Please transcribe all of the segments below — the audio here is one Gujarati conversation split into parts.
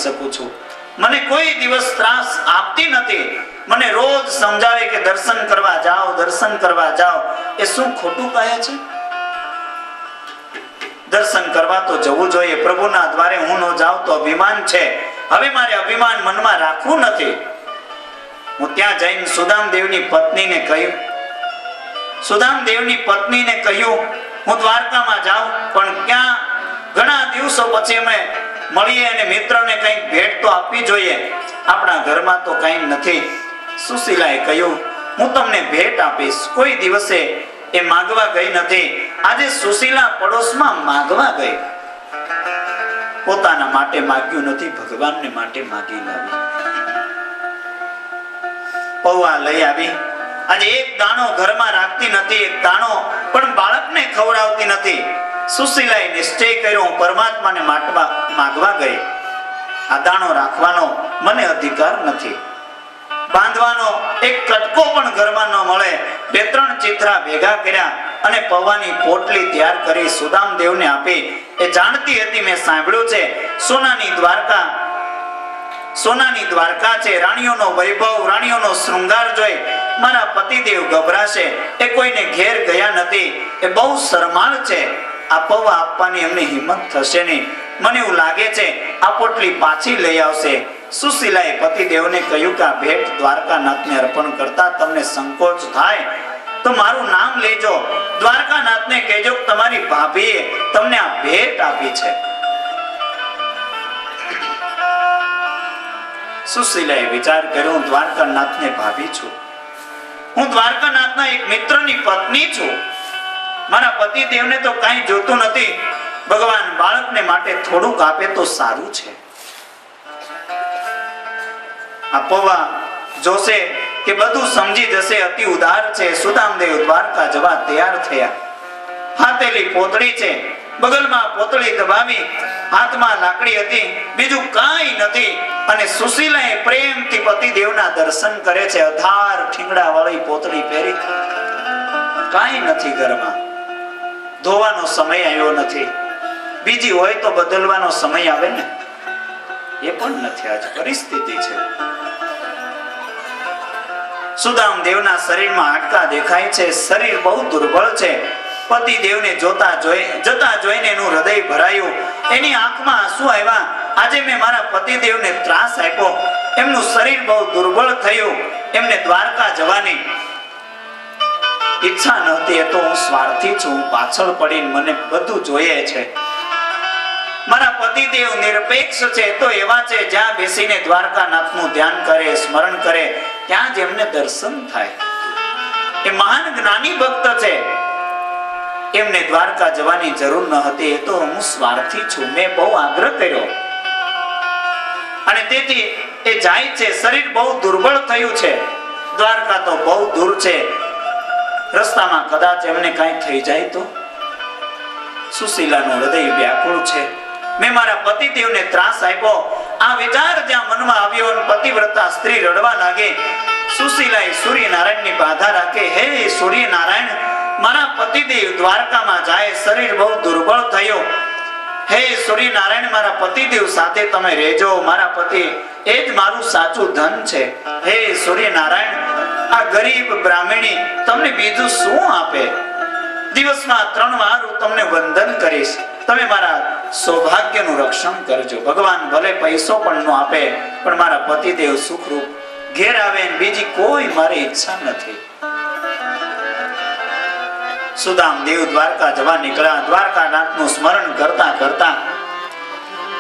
શકું છું. મને કોઈ દિવસ ત્રાસ આપતી નથી. મને રોજ સમજાવે કે દર્શન કરવા જાઓ, દર્શન કરવા જાઓ. એ શું ખોટું કહે છે? દર્શન કરવા તો જવું જોઈએ. પ્રભુના દ્વારે હું ન જાઉં તો અભિમાન છે. હવે મારે અભિમાન મનમાં રાખવું નથી. હું ત્યાં જઈને સુદામદેવની પત્નીને કહ્યું, સુદામદેવની પત્નીને કહ્યું હું દ્વારકામાં જાઉં, પણ ક્યાં ઘણા દિવસો પછી અમે મળીએ અને મિત્રને કંઈક ભેટ તો આપવી જોઈએ. આપણા ઘરમાં તો કંઈ નથી. સુશીલાએ કહ્યું હું તમને ભેટ આપીશ. કોઈ દિવસે એ માંગવા ગઈ નથી. આજે સુશીલા પડોશમાં માંગવા ગઈ. પોતાના માટે માંગ્યું નથી, ભગવાનને માટે માંગી લાવી. પૌવા લઈ આવી. આજે એક દાણો ઘરમાં રાખતી નથી, એક દાણો પણ બાળકને ખવડાવતી નથી. સુશીલાએ નિશ્ચય કર્યો હું પરમાત્માને માંગવા ગઈ. આ દાણો રાખવાનો મને અધિકાર નથી. બાંધવાનો એક કટકો પણ ઘરમાં ન મળે. 2-3 ચિત્રા ભેગા કર્યા અને પૌવાની પોટલી તૈયાર કરી સુદામદેવને આપી. એ જાણતી હતી, મેં સાંભળ્યું છે સોનાની દ્વારકા છે. રાણીઓનો વૈભવ, રાણીઓનો શૃંગાર જોઈ મારા પતિદેવ ગભરાશે. એ કોઈને ઘેર ગયા નથી. એ બહુ શરમાળ છે. આ પૌવા આપવાની એમને હિંમત થશે નહીં. મને એવું લાગે છે આ પોટલી પાછી લઈ આવશે. સુશીલાએ પતિદેવને કહ્યું કે આ ભેટ દ્વારકાનાથને અર્પણ કરતા તમને સંકોચ થાય તો મારું નામ લેજો. દ્વારકાનાથને કહેજો તમારી ભાભીએ તમને આ ભેટ આપી છે. સુશીલાએ વિચાર કર્યો હું દ્વારકાનાથને ભાભી છું. હું દ્વારકાનાથના એક મિત્રની પત્ની છું. મારા પતિદેવને તો કાંઈ જોતું નથી. ભગવાન બાળકને માટે થોડુંક આપે તો સારું છે. આ પૌવા જોશે કે બધું સમજી જશે. અતિ ઉદાર છે. સુદામદેવ દ્વારકા જવા તૈયાર થયા. હાથેલી પોતળી છે, બગલમાં પોતળી દબાવી, હાથમાં લાકડી હતી, બીજું કાંઈ નથી. અને સુશીલાએ પ્રેમથી પતિદેવના દર્શન કરે છે. અધાર ઠીંગડા વાળી પોતળી પહેરી, કાંઈ નથી ઘરમાં. ધોવાનો સમય આવ્યો નથી. બીજી હોય તો બદલવાનો સમય આવે ને, એ પણ નથી. આજ પરિસ્થિતિ છે. સુદામદેવના શરીરમાં હાડકા દેખાય છે. શરીર બહુ દુર્બળ છે. પતિદેવને જતા જોઈને એનું હૃદય ભરાયું. એની આંખમાં આંસુ આવ્યા. આજે મેં મારા પતિદેવને ત્રાસ આપ્યો. એમનું શરીર બહુ દુર્બળ થયું. એમને દ્વારકા જવાની ઈચ્છા નહોતી. એ તો હું સ્વાર્થી છું. પાછળ પડીને મને બધું જોઈએ છે. મારા પતિદેવ નિરપેક્ષ છે. તો એવા છે જ્યાં બેસીને દ્વારકાનાથનું ધ્યાન કરે, સ્મરણ કરે, ત્યાં જ એમને દર્શન થાય. એ મહાન જ્ઞાની ભક્ત છે. એમને દ્વારકા જવાની જરૂર ન હતી. એ તો હું સ્વાર્થી છું. મેં બહુ આગ્રહ કર્યો અને તેથી એ જાય છે. શરીર બહુ દુર્બળ થયું છે. દ્વારકા તો બહુ દૂર છે. રસ્તામાં કદાચ એમને કાંઈ થઈ જાય તો. સુશીલાનું હૃદય વ્યાકુળ છે. મેં મારા પતિદેવને ત્રાસ આપ્યો. આ વિચાર જ્યાં મનમાં આવ્યો અને પતિવ્રતા સ્ત્રી રડવા લાગે. સુશીલાએ સૂર્યનારાયણની બાધા રાખે, હે સૂર્યનારાયણ, મારા પતિદેવ દ્વારકામાં જાય, શરીર બહુ દુર્બળ થયું. હે સૂર્યનારાયણ, મારા પતિદેવ સાથે તમે રહેજો. મારા પતિ એ જ મારું સાચું ધન છે. હે સૂર્યનારાયણ, આ ગરીબ બ્રાહ્મણી તમને બીજું શું આપે? દિવસમાં 3 વાર હું તમને વંદન કરીશ. તમે મારા સૌભાગ્યનું રક્ષણ કરજો. ભગવાન ભલે પૈસો પણ ન આપે, પણ મારા પતિદેવ સુખરૂપ ઘેર આવે, બીજી કોઈ મારી ઈચ્છા નથી. સુદામદેવ દ્વારકા જવા નીકળ્યા. દ્વારકાનાથનું સ્મરણ કરતા કરતા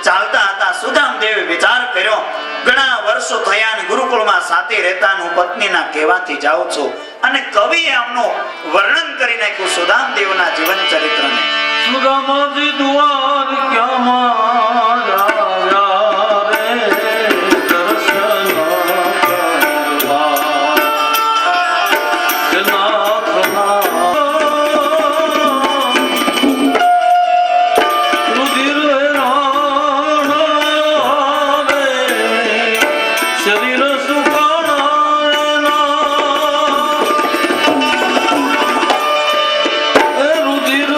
ચાલતા હતા. સુદામદેવે વિચાર કર્યો, ઘણા વર્ષો થયા અને ગુરુકુળમાં સાથે રહેતા હું પત્નીના કહેવાથી જાઉં છું. અને કવિએ આમનું વર્ણન કરી નાખ્યું સુદામદેવના જીવન ચરિત્રને. સુદામાજી દ્વારકામાં આવ્યા રે, દર્શન કરવા નાથના રુધિર રાણા રે, શરીર સુકાણા રુધિર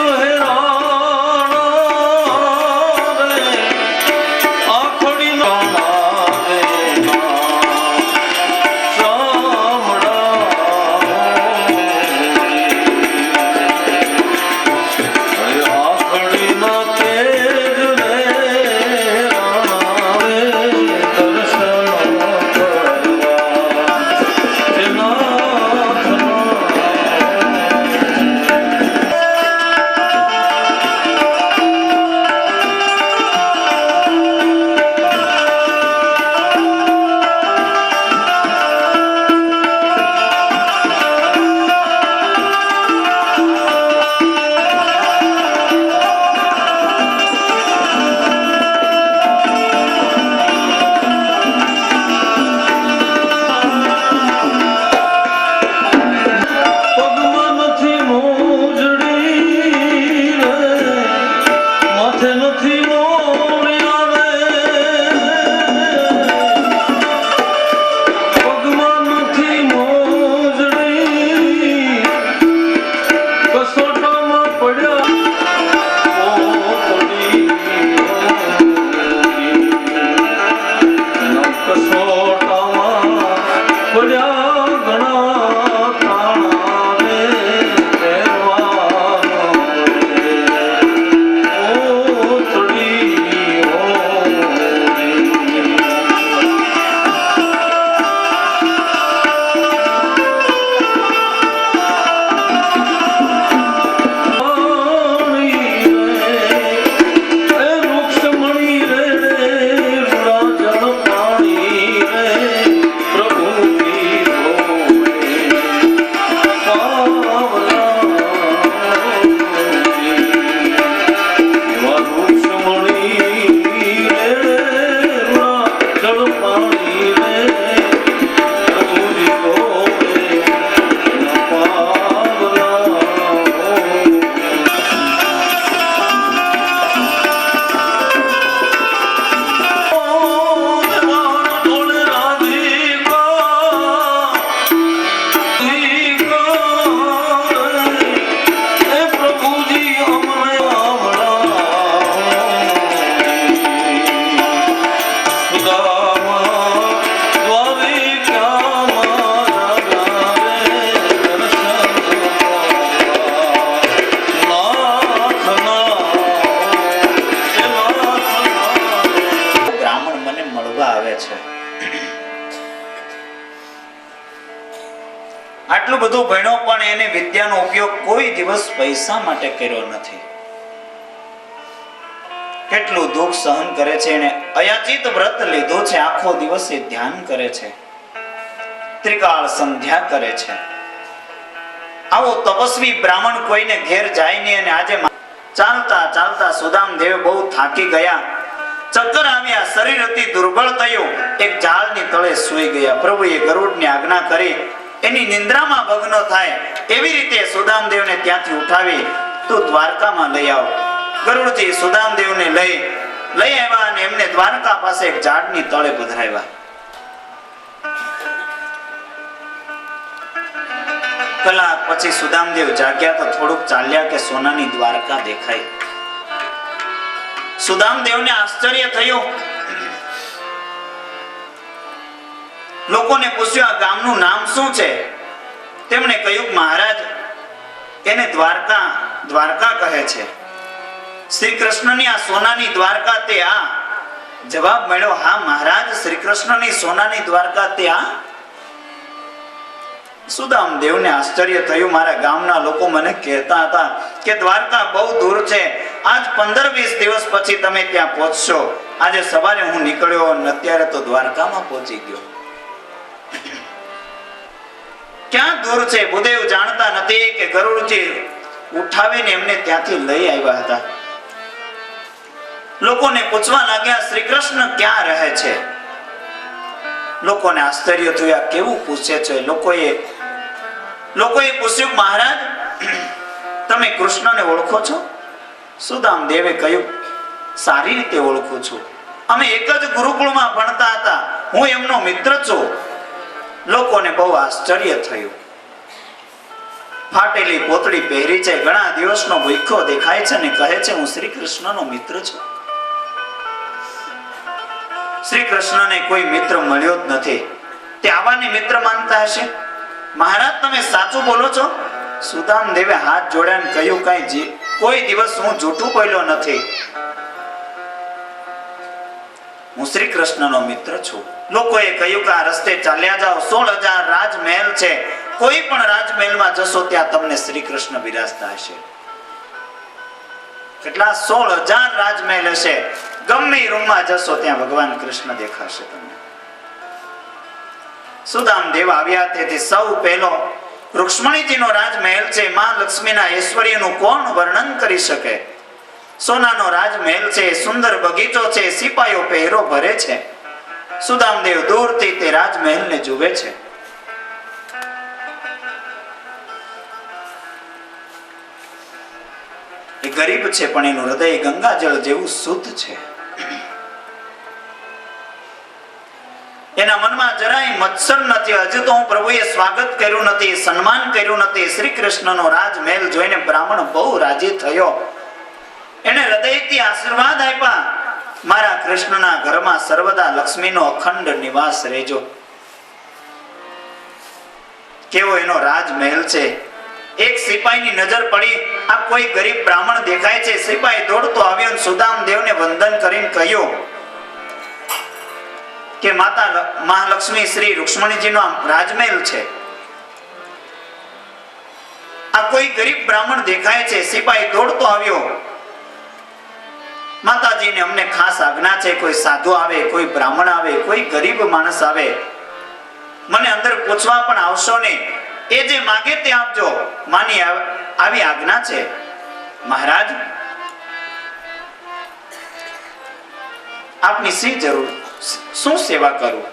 છે. આટલું બધું ભણ્યો પણ એને વિદ્યાનો ઉપયોગ કોઈ દિવસ પૈસા માટે કર્યો નથી. કેટલું દુઃખ સહન કરે છે. એને અયાચિત વ્રત લીધો છે. આખો દિવસ એ ધ્યાન કરે છે, ત્રિકાળ સંધ્યા કરે છે. આવો તપસ્વી બ્રાહ્મણ કોઈને ઘેર જાય નહીં. અને આજે ચાલતા ચાલતા સુદામદેવ બહુ થાકી ગયા, ચક્કર આવ્યા, શરીર અતિ દુર્બળ થયું, એક ઝાડની તળે સૂઈ ગયા. પ્રભુએ ગરુડની આજ્ઞા કરી એની નિંદ્રામાં ભગ્ન થાય એવી રીતે સુદામદેવને ત્યાંથી ઉઠાવી તું દ્વારકામાં લઈ આવ. ગરુડજી સુદામદેવને લઈ આવ્યા અને એમને દ્વારકા પાસે એક ઝાડની તળે પધરાવ્યા. કલાક પછી સુદામદેવ જાગ્યા તો થોડુંક ચાલ્યા કે સોનાની દ્વારકા દેખાઈ. સુદામદેવને આશ્ચર્ય થયું. લોકોને પૂછ્યું આ ગામનું નામ શું છે? તેમણે કહ્યું મહારાજ એને દ્વારકા કહે છે. શ્રી કૃષ્ણની આ સોનાની દ્વારકા તે આ. જવાબ મળ્યો હા મહારાજ, શ્રી કૃષ્ણની સોનાની દ્વારકા તે આ. સુદામદેવને આશ્ચર્ય થયું. મારા ગામના લોકો મને કહેતા હતા કે દ્વારકા બહુ દૂર છે, આજ 15-20 દિવસ પછી તમે ત્યાં પહોંચશો. આજે સવારે હું નીકળ્યો અને અત્યારે તો દ્વારકામાં પહોંચી ગયો. ક્યાં દૂર છે ભૂદેવ જાણતા નથી કે ગરુડજી ઉઠાવીને એમને ત્યાંથી લઈ આવ્યા હતા. લોકોને પૂછવા લાગ્યા શ્રી કૃષ્ણ ક્યાં રહે છે? લોકોને આશ્ચર્ય થયું આ કેવું પૂછે છે. લોકોએ પૂછ્યું મહારાજ તમે કૃષ્ણને ઓળખો છો? સુદામદેવે કહ્યું સારી રીતે ઓળખું છું, અમે એક જ ગુરુકુળમાં ભણતા હતા, હું એમનો મિત્ર છું. લોકોને બહુ આશ્ચર્ય થયું. ફાટેલી પોતળી પહેરી છે, ઘણા દિવસનો ભૂખ્યો દેખાય છે અને કહે છે હું શ્રી કૃષ્ણનો મિત્ર છું. શ્રી કૃષ્ણને કોઈ મિત્ર મળ્યો જ નથી. તે આવાને મિત્ર માનતા હશે. મહારાજ તમે સાચું બોલો છો? સુદામદેવે હાથ જોડ્યા અને કહ્યું કઈ કોઈ દિવસ હું જૂઠું બોલ્યો નથી, હું શ્રી કૃષ્ણનો મિત્ર છું. લોકોએ કહ્યું કે આ રસ્તે ચાલ્યા જાઓ, 16,000 રાજમહેલ છે, કોઈ પણ રાજમહેલમાં જશો ત્યાં તમને શ્રી કૃષ્ણ બિરાજતા હશે. કેટલા 16,000 રાજમહેલ હશે, ગમે રૂમમાં જશો ત્યાં ભગવાન કૃષ્ણ દેખાશે તમને. સુદામદેવ આવ્યા તેથી સૌ પહેલો રૂક્ષ્મણીજીનો રાજમહેલ છે. માં લક્ષ્મીના ઐશ્વર્યનું કોણ વર્ણન કરી શકે? સોનાનો રાજમહેલ છે, સુંદર બગીચો છે, સિપાહીઓ પહેરો ભરે છે. સુદામદેવ દૂરથી તે રાજમહેલને જુએ છે. એ ગરીબ છે પણ એનું હૃદય ગંગાજળ જેવું શુદ્ધ છે. એના મનમાં જરાય મત્સર નથી. હજુ તો હું પ્રભુએ સ્વાગત કર્યું નથી, સન્માન કર્યું નથી. શ્રી કૃષ્ણનો રાજમહેલ જોઈને બ્રાહ્મણ બહુ રાજી થયો. એને હૃદયથી આશીર્વાદ આપ્યા, મારા કૃષ્ણના ઘરમાં સર્વદા લક્ષ્મીનો અખંડ નિવાસ રહેજો. કેવો એનો રાજમહેલ છે. એક સિપાહીની નજર પડી, આ કોઈ ગરીબ બ્રાહ્મણ દેખાય છે. સિપાહી દોડતો આવ્યો અને સુદામદેવને વંદન કરીને કહ્યું કે માતા મહાલક્ષ્મી શ્રી રૂક્ષ્મણીજીનો રાજમહેલ છે. આ કોઈ ગરીબ બ્રાહ્મણ દેખાય છે. સિપાહી દોડતો આવ્યો, માતાજીને અમને ખાસ આજ્ઞા છે, કોઈ સાધુ આવે, કોઈ બ્રાહ્મણ આવે, કોઈ ગરીબ માણસ આવે, મને અંદર પૂછવા પણ આવશો નહીં, એ જે માગે તે આપજો, માની આવી આજ્ઞા છે. મહારાજ આપની શી જરૂર, શું સેવા કરું,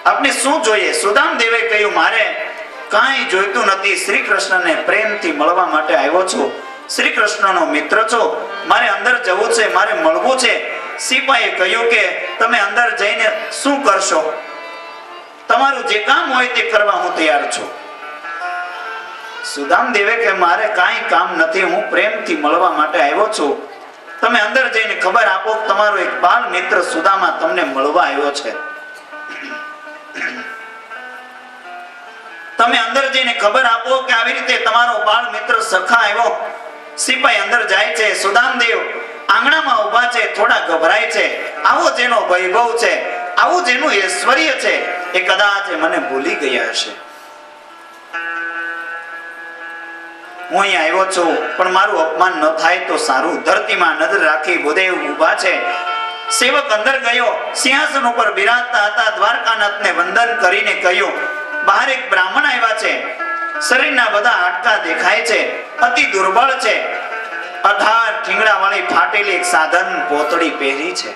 આપને શું જોઈએ? સુદામદેવે કહ્યું મારે કાંઈ જોઈતું નથી, શ્રી કૃષ્ણને પ્રેમથી મળવા માટે આવ્યો છું, શ્રી કૃષ્ણનો મિત્ર છો, મારે અંદર જવું છે, મારે મળવું છે. સિપાહીએ કહ્યું કે તમે અંદર જઈને શું કરશો? તમારું જે કામ હોય તે કરવા હું તૈયાર છું. સુદામદેવે કે મારે કાંઈ કામ નથી, હું પ્રેમથી મળવા માટે આવ્યો છું. તમે અંદર જઈને ખબર આપો તમારો એક બાળ મિત્ર સુદામા તમને મળવા આવ્યો છે. તમે અંદર જઈને ખબર આપો કે આવી રીતે તમારો બાળ મિત્ર સખા આવ્યો. સિપાહી અંદર જાય છે. સુદામદેવ આંગણામાં ઊભા છે, થોડા ગભરાય છે. આવો જેનો વૈભવ છે, આવું જેનું ઐશ્વર્ય છે એ કદાચ મને ભૂલી ગયા હશે. હું અહીંયા આવ્યો છું પણ મારું અપમાન ન થાય તો સારું. ધરતીમાં નજર રાખી ભૂદેવ ઊભા છે. સેવક અંદર ગયો, સિંહાસન ઉપર બિરાજતા હતા. દ્વારકાનાથને વંદન કરીને કહ્યું, બહાર એક બ્રાહ્મણ આવ્યા છે. શરીરના બધા હાડકા દેખાય છે, અતિ દુર્બળ છે. અધાર ઠીંગડા વાળી ફાટેલી એક સાધન પોતળી પહેરી છે.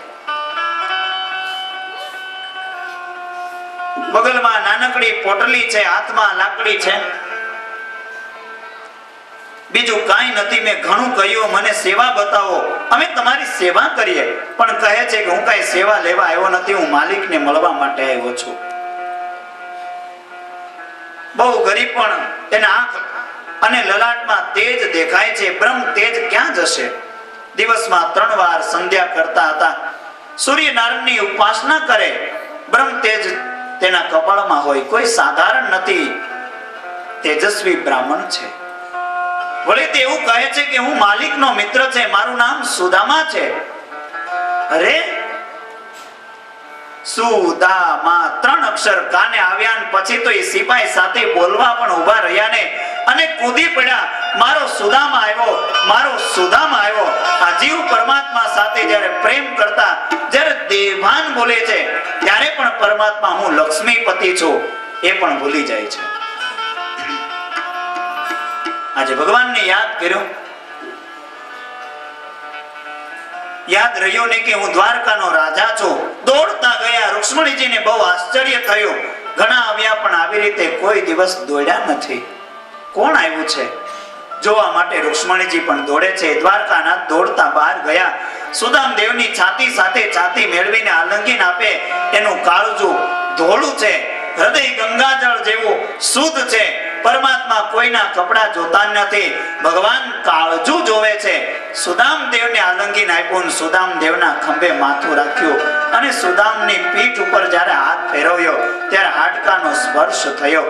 બગલમાં નાનકડી પોટલી છે, હાથમાં લાકડી છે. બીજું કાંઈ નથી. મેં ઘણું કહ્યું, મને સેવા બતાવો, અમે તમારી સેવા કરીએ. પણ કહે છે કે હું કાંઈ સેવા લેવા આવ્યો નથી, હું માલિકને મળવા માટે આવ્યો છું. બહુ ગરીબ પણ એના આંખ અને લલાટમાં તેજ દેખાય છે. બ્રહ્મ તેજ ક્યાં જશે? દિવસમાં 3 વાર સંધ્યા કરતા હતા. સૂર્યનારાયણની ઉપાસના કરે. બ્રહ્મ તેજ તેના કપાળમાં હોય. કોઈ સાધારણ નથી, તેજસ્વી બ્રાહ્મણ છે. વળી તે એવું કહે છે કે હું માલિકનો મિત્ર છે, મારું નામ સુદામા છે. અરે સુદામા 3 અક્ષર કાને આવ્યા ને પછી તો એ સિપાઈ સાથે બોલવા પણ ઊભા રહ્યા ને અને કૂદી પડ્યા. મારો સુદામા આવ્યો, મારો સુદામા આવ્યો. આ જીવ પરમાત્મા સાથે જ્યારે પ્રેમ કરતા, જ્યારે દેવાન બોલે છે ત્યારે પણ પરમાત્મા હું લક્ષ્મીપતિ છું એ પણ ભૂલી જાય છે. આજે ભગવાનને યાદ કર્યું. યાદ રહ્યો ને કે હું દ્વારકાનો રાજા છું. દોડતા ગયા. રુક્ષ્મણીજીને બહુ આશ્ચર્ય થયું. ઘણા આવ્યા પણ આવી રીતે કોઈ દિવસ દોડ્યા નથી. કોણ આવ્યું છે જોવા માટે રુક્ષ્મણીજી પણ દોડે છે. દ્વારકાનાથ દોડતા બહાર ગયા. સુદામદેવની છાતી સાથે છાતી મેળવીને આલિંગન આપે. એનું કાળજું ધોળું છે, હૃદય ગંગાજળ જેવું શુદ્ધ છે. પરમાત્મા કોઈના કપડા જોતા નથી, ભગવાન કાળજું જોવે છે. સુદામદેવને આલિંગન આપ્યું, સુદામદેવના ખંભે માથું રાખ્યું અને સુદામની પીઠ ઉપર જ્યારે હાથ ફેરવ્યો ત્યારે હાડકાનો સ્પર્શ થયો.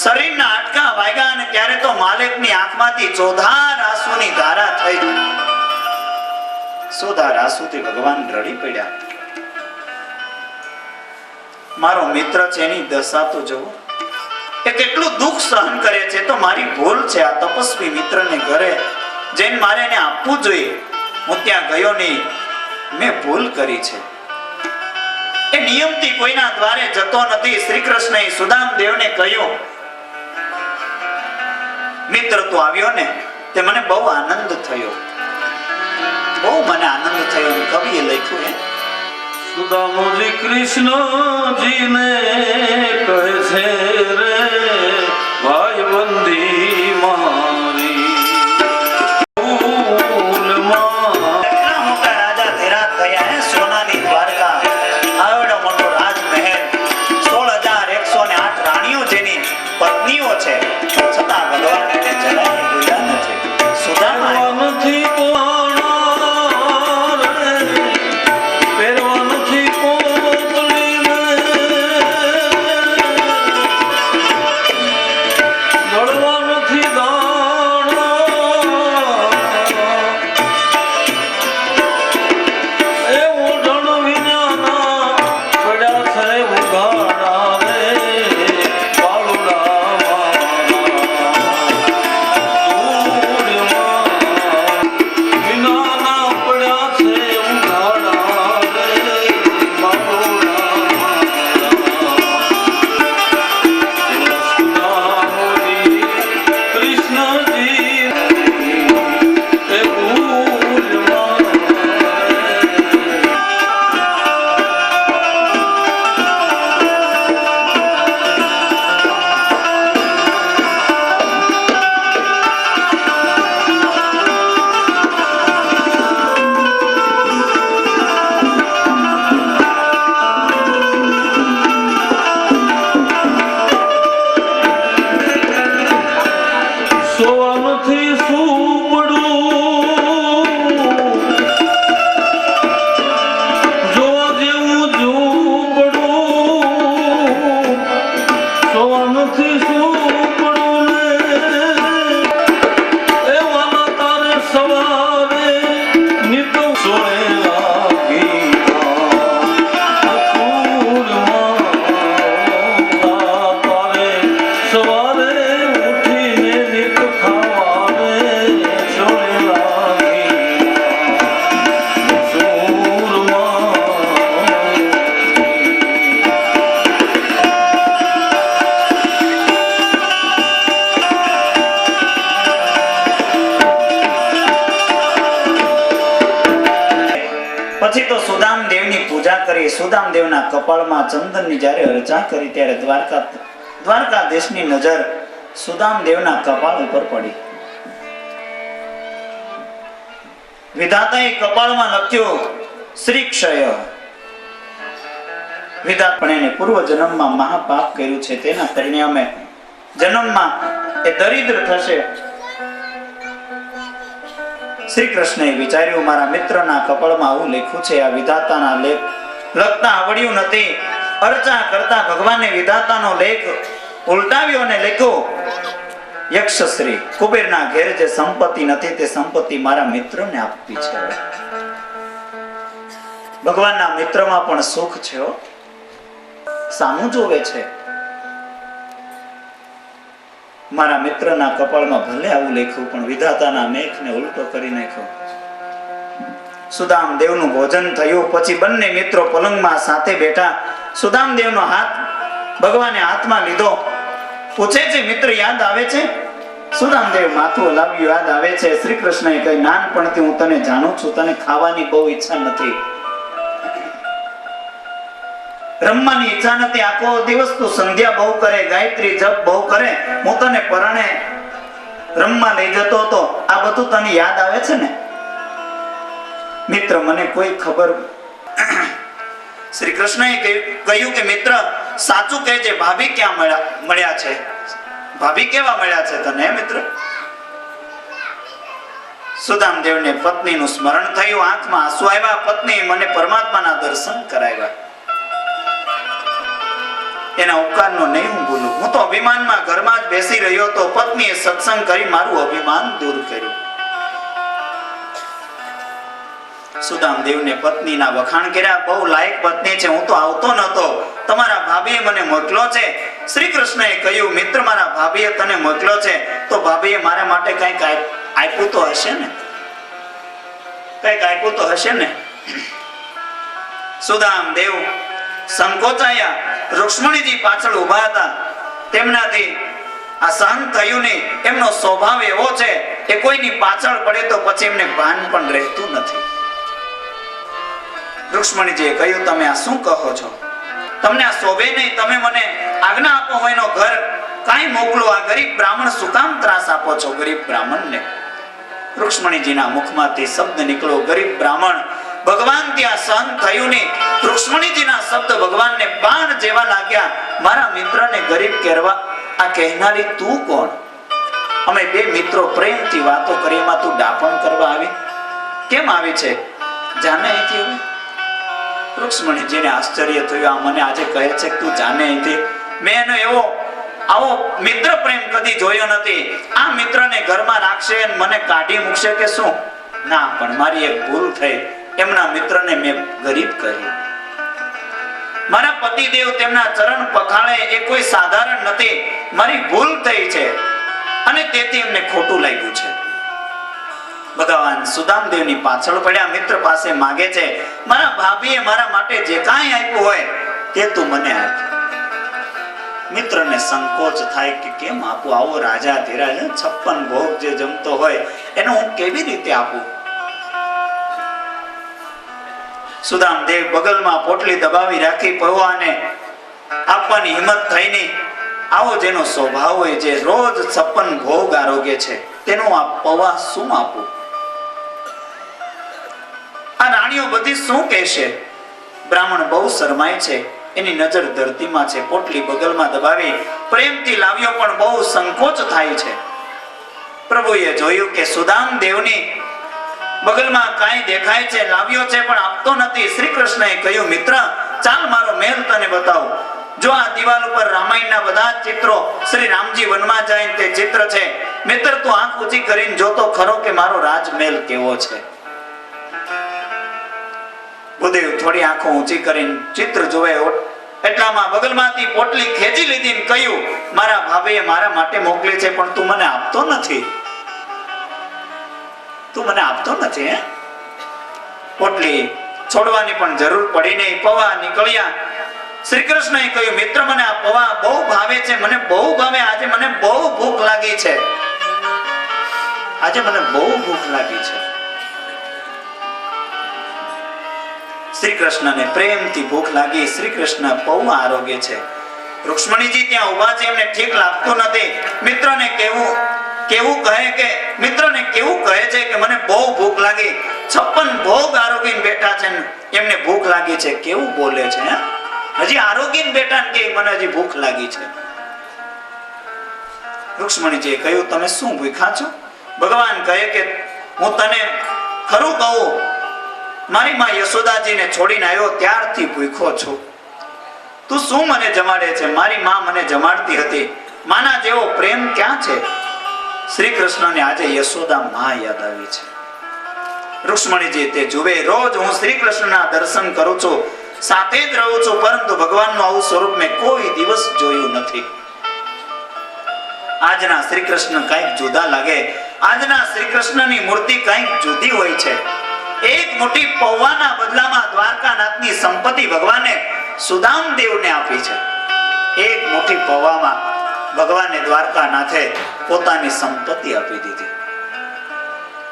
શરીરના હાડકા વાગ્યા અને ત્યારે તો માલિકની આંખમાંથી ચોધાર આંસુની ધારા થઈ. ચોધાર આંસુથી ભગવાન રડી પડ્યા. મારો મિત્ર છે, એની દશા તો જુઓ, એ કેટલું દુઃખ સહન કરે છે. તો મારી ભૂલ છે. આ તપસ્વી મિત્રને ઘરે જઈને મારે એને આપવું જોઈએ. હું ત્યાં ગયો નહીં, મેં ભૂલ કરી છે. એ નિયમથી કોઈના દ્વારે જતો નથી. શ્રી કૃષ્ણએ સુદામદેવને કહ્યું, મિત્ર તો આવ્યો ને તે મને બહુ આનંદ થયો, બહુ મને આનંદ થયો. કવિએ લખ્યું હે, સુદામોજી કૃષ્ણજીને કહે છે રે ભાઈ બંદી મારી કેટલા મોટા રાજા ધીરાજ થયા હે. સોનાની દ્વારકા, આવડો મોટો રાજમહેલ, 16,108 રાણીઓ જેની પત્નીઓ છે, છતાં ભગવાન એને જરાય ભૂલ્યા નથી. સુદામા નથી સુદામદેવના કપાળમાં ચંદનની જ્યારે અર્ચના કરી ત્યારે દ્વારકાધીશની નજર સુદામદેવના કપાળ ઉપર પડી. વિધાતાએ કપાળમાં લખ્યું શ્રી ક્ષય. વિધાતા એને પૂર્વ જન્મમાં મહાપાપ કર્યું છે, તેના પરિણામે જન્મમાં એ દરિદ્ર થશે. શ્રી કૃષ્ણએ વિચાર્યું, મારા મિત્રના કપાળમાં આવું લખ્યું છે, આ વિધાતાના લેખ લખતા આવડ્યું નથી. અર્ચના કરતા ભગવાને વિધાતાનો લેખ ઉલટાવ્યો અને લખ્યો, યક્ષશ્રી કુબેરના ઘેર જે સંપત્તિ નથી તે સંપત્તિ મારા મિત્રને આપવી છે. ભગવાનના મિત્રમાં પણ સુખ છે, સામું જોવે છે. મારા મિત્રના કપાળમાં ભલે આવું લખ્યું, પણ વિધાતાના મેઘને ઉલટો કરી નાખ્યો. સુદામદેવનું ભોજન થયું પછી બંને મિત્રો પલંગમાં સાથે બેઠા. સુદામદેવનો હાથ ભગવાને હાથમાં લીધો. પૂછે છે, મિત્ર યાદ આવે છે? સુદામદેવ માથું હલાવ્યું, યાદ આવે છે. શ્રી કૃષ્ણએ કહ્યું, નાનપણથી હું તને જાણું છું, તને ખાવાની બહુ ઈચ્છા નથી, રમવાની ઈચ્છા નથી, આખો દિવસ તું સંધ્યા બહુ કરે, ગાયત્રી જપ બહુ કરે, હું તને પરણે રમવા લઈ જતો હતો, આ બધું તને યાદ આવે છે ને? મિત્ર મને કોઈ ખબર. શ્રી કૃષ્ણએ કહ્યું કે મિત્ર સાચું કહેજે, ભાભી ક્યાં મળ્યા છે? ભાભી કેવા મળ્યા છે તને મિત્ર? સુદામદેવને પત્નીનું સ્મરણ થયું, આંખમાં આંસુ આવ્યા. પત્ની મને પરમાત્માના દર્શન કરાવ્યા, એના ઉપકારનો નહીં હું ભૂલું. હું તો અભિમાનમાં ઘરમાં જ બેસી રહ્યો હતો, પત્નીએ સત્સંગ કરી મારું અભિમાન દૂર કર્યું. સુદામદેવને પત્નીના વખાણ કર્યા, બહુ લાયક પત્ની છે, હું તો આવતો નતો, તમારા ભાભીએ મને મોકલ્યો છે. શ્રી કૃષ્ણએ કહ્યું, મિત્ર મારા ભાભીએ તને મોકલ્યો છે તો ભાભીએ મારા માટે કંઈક આપ્યું તો હશે ને? કંઈક આપ્યું તો હશે ને? સુદામદેવ સંકોચાયા. રુક્ષ્મણીજી પાછળ ઉભા હતા, તેમનાથી આ સહન થયું નહીં. એમનો સ્વભાવ એવો છે કે કોઈની પાછળ પડે તો પછી એમને ભાન પણ રહેતું નથી. રુક્ષ્મણીજીએ કહ્યું, તમે આ શું કહો છો? તમને આ શોભે નહીં, તમે મને આજ્ઞા આપો, હું એનો ઘર કાંઈ મોકલો. આ ગરીબ બ્રાહ્મણ શું કામ ત્રાસ આપો છો ગરીબ બ્રાહ્મણને? રુક્ષ્મણીજીના મુખમાંથી શબ્દ નીકળ્યો, ગરીબ બ્રાહ્મણ. ભગવાન ત્યાં સહન થયું નહીં. રુક્ષ્મણીજીના શબ્દ ભગવાનને બાણ જેવા લાગ્યા. મારા મિત્રને ગરીબ કહેવા આ કહેનારી તું કોણ? અમે બે મિત્રો પ્રેમથી વાતો કરી, એમાં તું ડાપણ કરવા આવી? કેમ આવી છે? જાને અહીંથી હવે. રુક્ષ્મણીજીને આશ્ચર્ય થયું, આ મને આજે કહે છે કે તું જાને અહીંથી? મેં એનો આવો મિત્ર પ્રેમ કદી જોયો નથી. આ મિત્રને ઘરમાં રાખશે અને મને કાઢી મૂકશે કે શું? ના, પણ મારી એક ભૂલ થઈ. એમના મિત્રને મેં ગરીબ કહ્યું. મારા પતિદેવ તેમના ચરણ પખાળે એ કોઈ સાધારણ નથી. મારી ભૂલ થઈ છે અને તેથી એમને ખોટું લાગ્યું છે. ભગવાન સુદામદેવની પાછળ પડ્યા, મિત્ર પાસે માંગે છે, મારા ભાભીએ મારા માટે જે કાંઈ આપ્યું હોય તે તું મને આપ. મિત્રને સંકોચ થાય કે કેમ આપું? આવો રાજા ધીરાજ 56 ભોગ જે જમતો હોય એને હું કેવી રીતે આપું? સુદામદેવ બગલમાં પોટલી દબાવી રાખી, પૌવાને આપવાની હિંમત થઈ નહીં. આવો જેનો સ્વભાવ હોય, જે રોજ 56 ભોગ આરોગ્ય છે, તેનું આ પૌવા શું આપું? આ રાણીઓ બધી શું કહેશે? બ્રાહ્મણ બહુ શરમાય છે, એની નજર ધરતીમાં છે. પોટલી બગલમાં દબાવી પ્રેમથી લાવ્યો, પણ બહુ સંકોચ થાય છે. પ્રભુએ જોયું કે સુદામદેવની બગલમાં કાંઈ દેખાય છે, લાવ્યો છે પણ આપતો નથી. શ્રી કૃષ્ણએ કહ્યું, મિત્ર ચાલ મારો મહેલ તને બતાવું. જો આ દિવાલ ઉપર રામાયણના બધા ચિત્રો, શ્રી રામજી વનમાં જાય તે ચિત્ર છે. મિત્ર તું આંખ ઊંચી કરીને જોતો ખરો કે મારો રાજમહેલ કેવો છે. ભૂદેવ થોડી આંખો ઊંચી કરીને ચિત્ર જોવે એટલામાં બગલમાંથી પોટલી ખેંચી લીધી ને કહ્યું, મારા ભાભીએ મારા માટે મોકલી છે પણ તું મને આપતો નથી. તું મને આપતો નથી. હે પોટલી છોડવાની પણ જરૂર પડી નહીં. પૌવા નીકળ્યા. શ્રી કૃષ્ણએ કહ્યું, મિત્ર મને આ પૌવા બહુ ભાવે છે, મને બહુ ભાવે. આજે મને બહુ ભૂખ લાગી છે. આજે મને બહુ ભૂખ લાગી છે. શ્રી કૃષ્ણને પ્રેમથી ભૂખ લાગી. શ્રી કૃષ્ણ બહુ આરોગ્ય છે. રૂક્ષ્મણીજી ત્યાં ઊભા છે, એમને ઠીક લાગતું નથી. મિત્રને કેવું કહે છે કે મને બહુ ભૂખ લાગી, 56 ભોગ આરોગીને બેઠા છે ને એમને ભૂખ લાગી છે. કેવું બોલે છે, હજી આરોગીને બેઠા ને કે મને હજી ભૂખ લાગી છે. રૂક્ષ્મણીજીએ કહ્યું, તમે શું ભૂખ્યા છો? ભગવાન કહે કે હું તને ખરું કહું, મારી માં યશોદાજીને છોડીને આવ્યો ત્યારથી ભૂખ્યો છું. તું શું મને જમાડે છે? મારી માં મને જમાડતી હતી. માના જેવો પ્રેમ ક્યાં છે? શ્રી કૃષ્ણને આજે યશોદા માં યાદ આવી છે. રૂક્ષ્મણીજી તે જુએ, રોજ હું શ્રી કૃષ્ણના દર્શન કરું છું, સાથે જ રહું છું, પરંતુ ભગવાનનું આવું સ્વરૂપ મેં કોઈ દિવસ જોયું નથી. આજના શ્રી કૃષ્ણ કંઈક જુદા લાગે. આજના શ્રી કૃષ્ણની મૂર્તિ કંઈક જુદી હોય છે. એક મોટી પૌવાના બદલામાં દ્વારકાનાથની સંપત્તિ ભગવાને સુદામદેવને આપી છે. એક મોટી પૌવામાં ભગવાને દ્વારકાનાથે પોતાની સંપત્તિ આપી દીધી.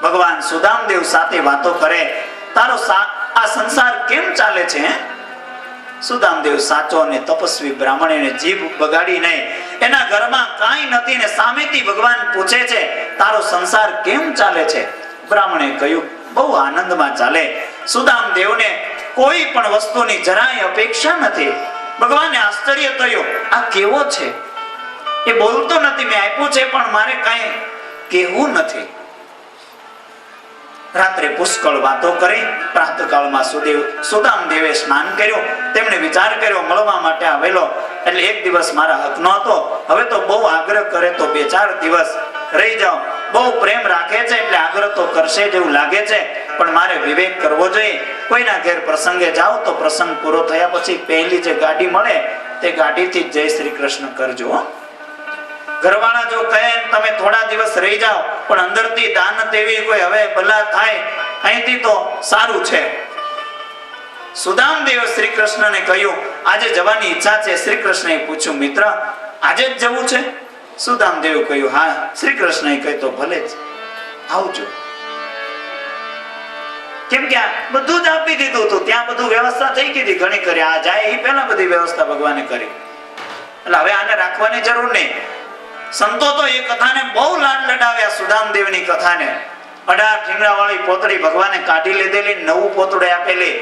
ભગવાન સુદામદેવ સાથે વાતો કરે, તારો આ સંસાર કેમ ચાલે છે? સુદામદેવ સાચો અને તપસ્વી બ્રાહ્મણીને જીભ બગાડી નહીં, એના ઘરમાં કાંઈ નથી ને સામેથી ભગવાન પૂછે છે, તારો સંસાર કેમ ચાલે છે? બ્રાહ્મણે કહ્યું, બહુ આનંદમાં ચાલે. સુદામદેવને કોઈ પણ વસ્તુની જરાય અપેક્ષા નથી. ભગવાનને આશ્ચર્ય થયું, આ કેવો છે? એ બોલતો નથી, મેં આપ્યું છે પણ મારે કાંઈ કહેવું નથી. રાત્રે પુષ્કળ વાતો કરી. પ્રાતઃકાળમાં સુદામદેવે સ્નાન કર્યું. તેમણે વિચાર કર્યો, મળવા માટે આવેલો એટલે એક દિવસ મારા હકનો હતો, હવે તો બહુ આગ્રહ કરે તો 2-4 દિવસ રહી જાઓ. બહુ પ્રેમ રાખે છે એટલે આગ્રહ તો કરશે જેવું લાગે છે, પણ મારે વિવેક કરવો જોઈએ. કોઈના ઘેર પ્રસંગે જાઓ તો પ્રસંગ પૂરો થયા પછી પહેલી જે ગાડી મળે તે ગાડીથી જય શ્રી કૃષ્ણ કરજો. ઘરવાળા જો કહે તમે થોડા દિવસ રહી જાઓ, પણ અંદરથી દાન દેવી કોઈ હવે ભલા થાય, અહીંથી તો સારું છે. સુદામદેવ શ્રી કૃષ્ણને કહ્યું, આજે જવાની ઈચ્છા છે. શ્રી કૃષ્ણએ પૂછ્યું, મિત્ર આજે જ જવું છે? સુદામદેવે કહ્યું, હા. શ્રી કૃષ્ણએ કહ્યું, તો ભલે જ આવજો. કેમ કે બધું જ આપી દીધું હતું, ત્યાં બધું વ્યવસ્થા થઈ ગઈ હતી ઘણી કરી. આ જાય એ પહેલા બધી વ્યવસ્થા ભગવાને કરી, એટલે હવે આને રાખવાની જરૂર નહીં. સંતો તો એ કથાને બહુ લાડ લડાવ્યા. સુદામદેવની કથાને 18 ઠીંગડા વાળી પોતળી ભગવાને કાઢી લીધેલી, નવું પોતળું આપેલી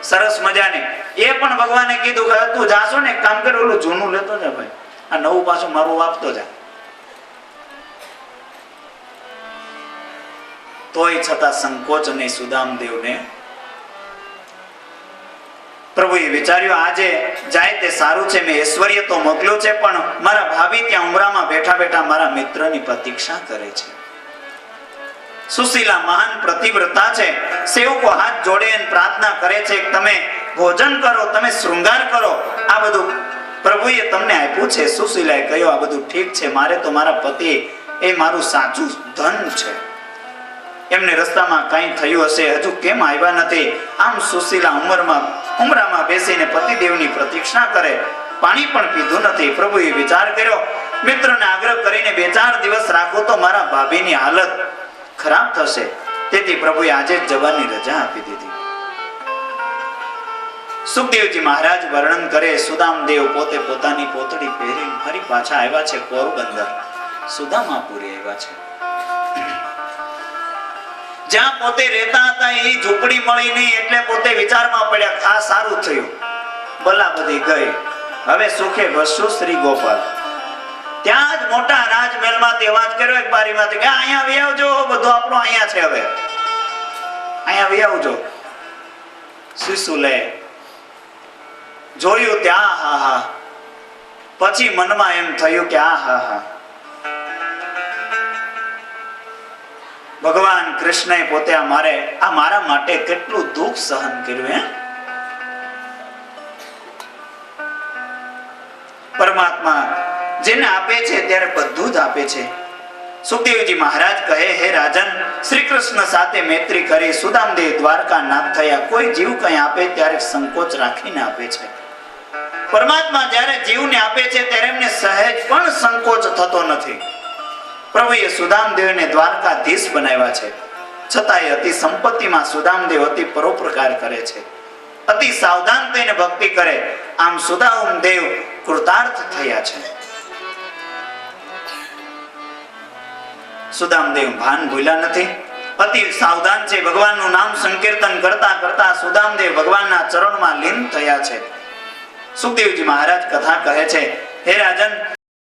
સરસ મજાની. એ પણ ભગવાને કીધું કે તું જાશો ને એક કામ કર, ઓલું જૂનું લેતો જા ભાઈ, આ નવું પાછું મારું આપતો જા. તોય છતાં સંકોચ નહીં સુદામદેવને. પ્રભુએ વિચાર્યું, આજે જાય તે સારું છે. મેં ઐશ્વર્ય તો મોકલ્યું છે, પણ મારા ભાભી ત્યાં ઉમરામાં બેઠા બેઠા મારા મિત્રની પ્રતીક્ષા કરે છે. સુશીલા મહાન પ્રતિવ્રતા છે. સેવકો હાથ જોડે અને પ્રાર્થના કરે છે કે તમે ભોજન કરો, તમે શૃંગાર કરો. આ બધું પ્રભુએ તમને આપ્યું છે. સુશીલાએ કહ્યું, આ બધું ઠીક છે, મારે તો મારા પતિ એ મારું સાચું ધન છે. એમને રસ્તામાં કંઈ થયું હશે, હજુ કેમ આવ્યા નથી? આમ સુશીલા ઉમરામાં બેસીને પતિદેવની પ્રતીક્ષા કરે. પાણી પણ પીધું નથી. પ્રભુએ વિચાર કર્યો, મિત્રને આગ્રહ કરીને 2-4 દિવસ રાખો તો મારા ભાભીની હાલત ખરાબ થશે. તેથી પ્રભુએ આજે જ જવાની રજા આપી દીધી. સુખદેવજી મહારાજ વર્ણન કરે, સુદામદેવ પોતે પોતાની પોતળી પહેરીને ફરી પાછા આવ્યા છે પોરબંદર. સુદામાપુરી આવ્યા છે. જ્યાં પોતે રહેતા હતા એ ઝૂંપડી મળી નહીં, એટલે પોતે વિચારમાં પડ્યા, આ સારું થયું, ભલા બધી ગઈ, હવે સુખે વસુ શ્રી ગોપાલ. ત્યાં જ મોટા રાજમહેલમાં અવાજ કર્યો એક બારીમાંથી કે અહીંયા આવી આવજો, બધું આપણું અહીંયા છે, હવે અહીંયા આવી આવજો. શિશુલે જોયું ત્યાં હા હા, પછી મનમાં એમ થયું કે આ હા હા, ભગવાન કૃષ્ણએ પોતે આ મારા માટે કેટલું દુઃખ સહન કર્યું. પરમાત્મા જેને આપે છે ત્યારે બધું જ આપે છે. સુખદેવજી મહારાજ કહે, હે રાજન, શ્રી કૃષ્ણ સાથે મૈત્રી કરી સુદામદેવ દ્વારકા નાથ થયા. કોઈ જીવ કંઈ આપે ત્યારે સંકોચ રાખીને આપે છે. પરમાત્મા જ્યારે જીવને આપે છે ત્યારે એમને સહેજ પણ સંકોચ થતો નથી. પ્રભુએ સુદામદેવને દ્વારકાધીશ બનાવ્યા છે, છતાંય અતિ સંપત્તિમાં સુદામદેવ અતિ પરોપકાર કરે છે. અતિ સાવધાન થઈને ભક્તિ કરે. આમ સુદામ દેવ કૃતાર્થ થયા છે. સુદામદેવ ભાન ભૂલ્યા નથી, અતિ સાવધાન છે. ભગવાનનું નામ સંકીર્તન કરતા કરતા સુદામદેવ ભગવાનના ચરણમાં લીન થયા છે. સુખદેવજી મહારાજ કથા કહે છે, હે રાજન,